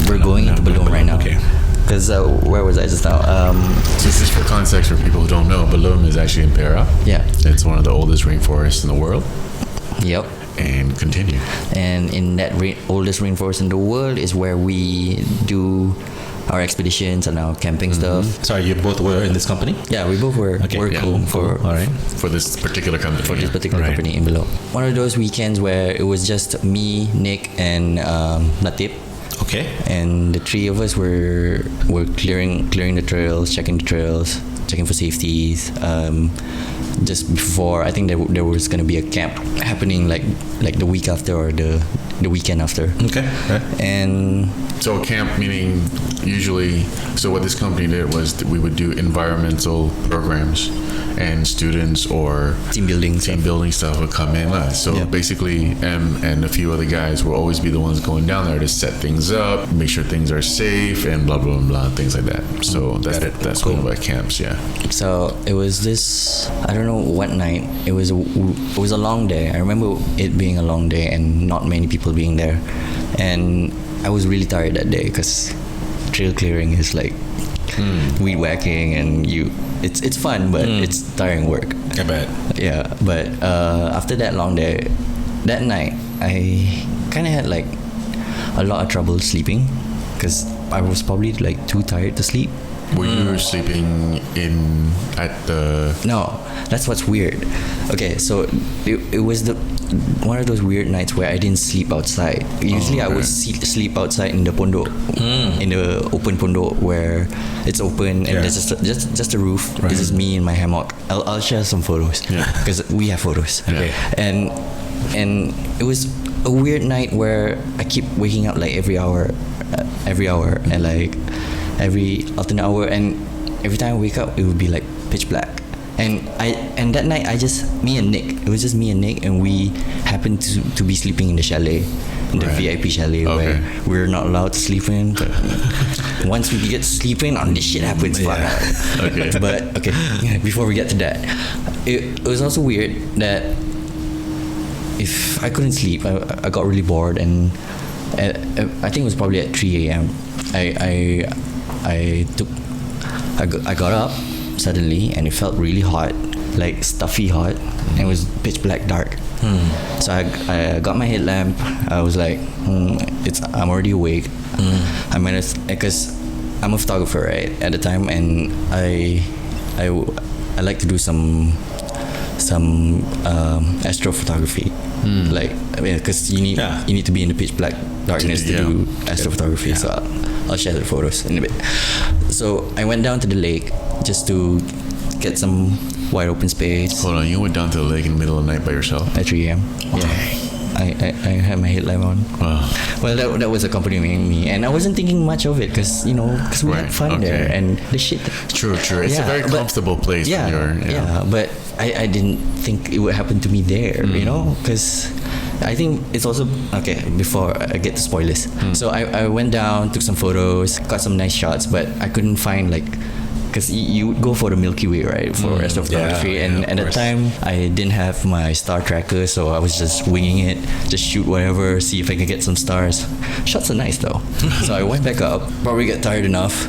We're going into Belum right now. Okay. Because where was I just now? This is for context for people who don't know. Belum is actually in Perak. Yeah. It's one of the oldest rainforests in the world. Yep. And continue. And in that oldest rainforest in the world is where we do our expeditions and our camping stuff. Sorry, you both were in this company? Yeah, we both were cool for all right. For this particular company. for this particular company in Belum. One of those weekends where it was just me, Nick, and Natip. Okay. And the three of us were clearing the trails, checking for safeties. Just before, I think there was going to be a camp happening like the week after or the weekend after. Okay. Right. And So camp meaning usually, so what this company did was that we would do environmental programs and students or team building stuff would come in. So Yeah. basically and a few other guys will always be the ones going down there to set things up, make sure things are safe and blah, blah, blah, things like that. So that's cool about camps, yeah. So it was this, I don't know what night. It was a long day. I remember it being a long day and not many people being there. And I was really tired that day because trail clearing is like weed whacking and it's fun, but it's tiring work. I bet. Yeah, but after that long day, that night I kind of had like a lot of trouble sleeping because I was probably like too tired to sleep. Were you sleeping at the... No, that's what's weird. Okay, so it was one of those weird nights where I didn't sleep outside. Usually I would sleep outside in the pondok, in the open pondok where it's open and there's just a roof. Right. This is me in my hammock. I'll share some photos because we have photos. Okay. And it was a weird night where I keep waking up like every hour and like every alternate hour, and every time I wake up it would be like pitch black. And that night it was just me and Nick, and we happened to be sleeping in the chalet, in the VIP chalet where we're not allowed to sleep in, but once we get to sleep in, this shit happens. Okay. But okay, before we get to that, it was also weird that if I couldn't sleep, I got really bored, and I think it was probably at 3 a.m. I got up suddenly and it felt really hot, like stuffy hot, and it was pitch black dark. So I got my headlamp. I was like, I'm already awake. I'm gonna, because I'm a photographer, right, at the time, and I like to do some astrophotography. Like, I mean, because you need to be in the pitch black darkness to do astrophotography. So I'll share the photos in a bit. So I went down to the lake just to get some wide open space. Hold on, you went down to the lake in the middle of the night by yourself? At 3 a.m. Yeah. I had my headlamp on. Wow. Well, that was accompanying me, and I wasn't thinking much of it because we had fun there, and the shit. True. It's a very comfortable place. But I didn't think it would happen to me there, because I think it's also okay. Before I get to spoilers, so I went down, took some photos, got some nice shots, but I couldn't find because you would go for the Milky Way, right, for astrophotography, and at the time I didn't have my star tracker, so I was just winging it, just shoot whatever, see if I could get some stars. Shots are nice though. So I went back up, probably got tired enough.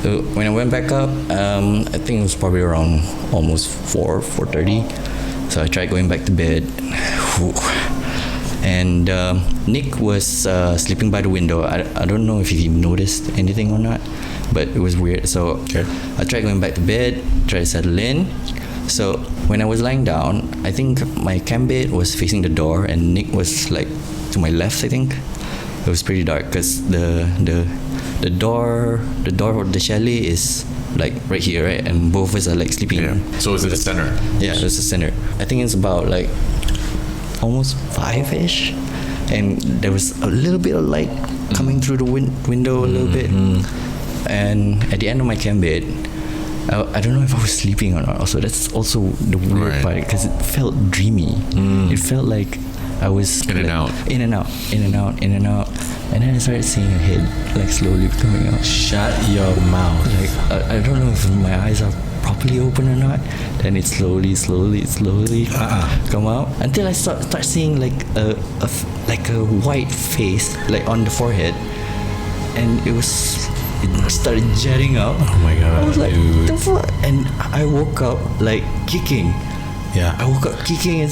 So when I went back up, I think it was probably around almost 4:30. So I tried going back to bed. And Nick was sleeping by the window. I don't know if he noticed anything or not, but it was weird. So I tried going back to bed, tried to settle in. So when I was lying down, I think my camp bed was facing the door, and Nick was like to my left. I think it was pretty dark because the door of the chalet is like right here, right, and both of us are like sleeping. Yeah. So is it the center? Yeah, it's the center. I think it's about like almost 5-ish, and there was a little bit of light coming through the window a little bit. And at the end of my camp bed, I don't know if I was sleeping or not. Also, that's also the weird part because it felt dreamy. It felt like I was in and out, and then I started seeing a head like slowly coming out. Shut your mouth. Like I don't know if my eyes are properly open or not. Then it slowly come out until I start seeing like a white face like on the forehead, and it started jetting out. Oh my god! I was like, dude. the fuck? And I woke up like kicking. Yeah, I woke up kicking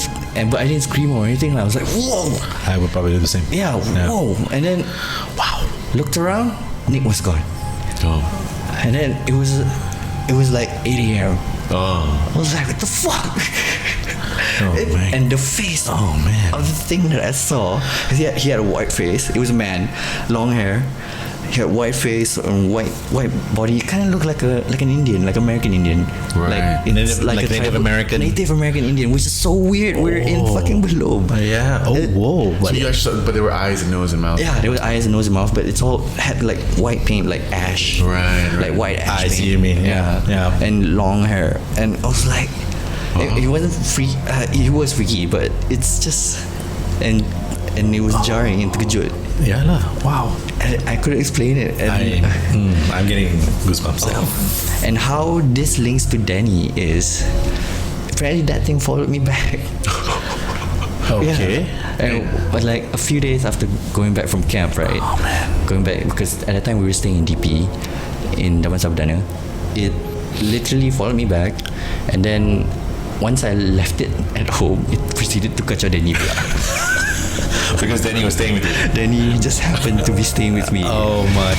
but I didn't scream or anything. I was like, whoa! I would probably do the same. Yeah, whoa! And then, wow! Looked around, Nick was gone. Oh. And then it was like 8 a.m. Oh. I was like, what the fuck? Oh, man. And the face of the thing that I saw, 'cause he had a white face. It was a man, long hair. He had white face and white body. Kind of looked like an Indian, like American Indian. Right. Like Native American. Native American Indian, which is so weird. We're in fucking Belum. Yeah. Oh, whoa. So you actually, but there were eyes and nose and mouth. Yeah, there was eyes and nose and mouth, but it's all had like white paint, like ash. Right. Like white ash I see paint. you mean, yeah. And long hair. And I was like, it wasn't free. He was freaky, but it's just, and it was jarring and terkejut. Yeah lah. Wow. And I couldn't explain it. And I'm getting goosebumps now. And how this links to Danny is, apparently that thing followed me back. Okay. But like a few days after going back from camp, right? Oh man. Going back, because at the time we were staying in DP in Damansara Perdana, it literally followed me back, and then once I left it at home, it proceeded to kacau Danny pula. Because Danny was staying with you. Danny just happened to be staying with me. Oh my.